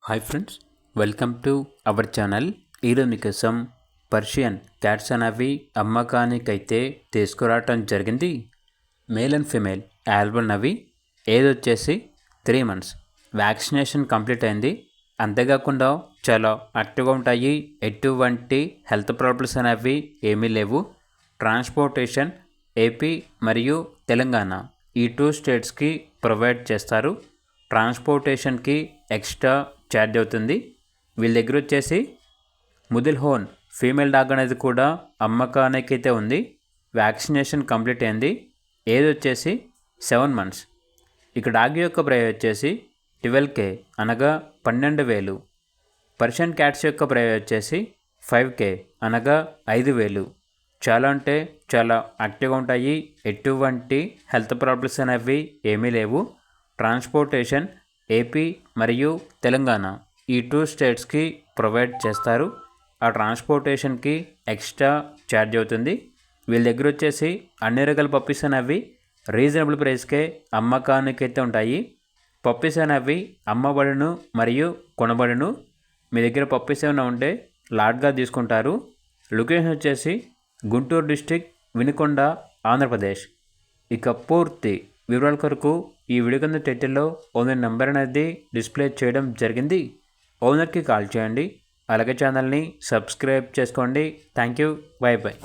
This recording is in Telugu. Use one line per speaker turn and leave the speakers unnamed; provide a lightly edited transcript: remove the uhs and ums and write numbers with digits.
Hi friends, welcome to our channel. ఈరోజు మీకోసం పర్షియన్ క్యాట్స్ అనేవి అమ్మకానికైతే తీసుకురావటం జరిగింది. మేల్ అండ్ ఫీమేల్ ఆల్బన్ అవి ఏజ్ వచ్చేసి 3 months. వ్యాక్సినేషన్ కంప్లీట్ అయింది. అంతేకాకుండా చాలా యాక్టివ్గా ఉంటాయి. ఎటువంటి హెల్త్ ప్రాబ్లమ్స్ అనేవి ఏమీ లేవు. ట్రాన్స్పోర్టేషన్ ఏపీ మరియు తెలంగాణ ఈ 2 స్టేట్స్కి ప్రొవైడ్ చేస్తారు. ట్రాన్స్పోర్టేషన్కి ఎక్స్ట్రా ఛార్జ్ అవుతుంది. వీళ్ళ దగ్గర వచ్చేసి ముదిల్ హోన్ ఫీమేల్ డాగ్ అనేది కూడా అమ్మకానికి అయితే ఉంది. వ్యాక్సినేషన్ కంప్లీట్ అయింది. ఏజ్ వచ్చేసి 7 months. ఇక డాగ్ యొక్క ప్రైస్ వచ్చేసి 12K అనగా 12,000. పర్షియన్ క్యాట్స్ యొక్క ప్రైస్ వచ్చేసి 5K అనగా 5,000. చాలా అంటే చాలా యాక్టివ్గా ఉంటాయి. ఎటువంటి హెల్త్ ప్రాబ్లమ్స్ అనేవి ఏమీ లేవు. ట్రాన్స్పోర్టేషన్ ఏపీ మరియు తెలంగాణ ఈ 2 స్టేట్స్కి ప్రొవైడ్ చేస్తారు. ఆ ట్రాన్స్పోర్టేషన్కి ఎక్స్ట్రా ఛార్జ్ అవుతుంది. వీళ్ళ దగ్గర వచ్చేసి అన్ని రకాల పప్పీస్ అనేవి రీజనబుల్ ప్రైస్కే అమ్మకానికి అయితే ఉంటాయి. పప్పీస్ అనేవి అమ్మబడును మరియు కొనబడును. మీ దగ్గర పప్పీస్ ఏమైనా ఉంటే లాట్గా తీసుకుంటారు. లొకేషన్ వచ్చేసి గుంటూరు డిస్టిక్, వినుకొండ, ఆంధ్రప్రదేశ్. ఇక పూర్తి వివరాల కొరకు ఈ వీడియో కింద టైటిల్లో ఓనర్ నెంబర్ అనేది డిస్ప్లే చేయడం జరిగింది. ఓనర్కి కాల్ చేయండి. అలాగే ఛానల్ని సబ్స్క్రైబ్ చేసుకోండి. Thank you. By by.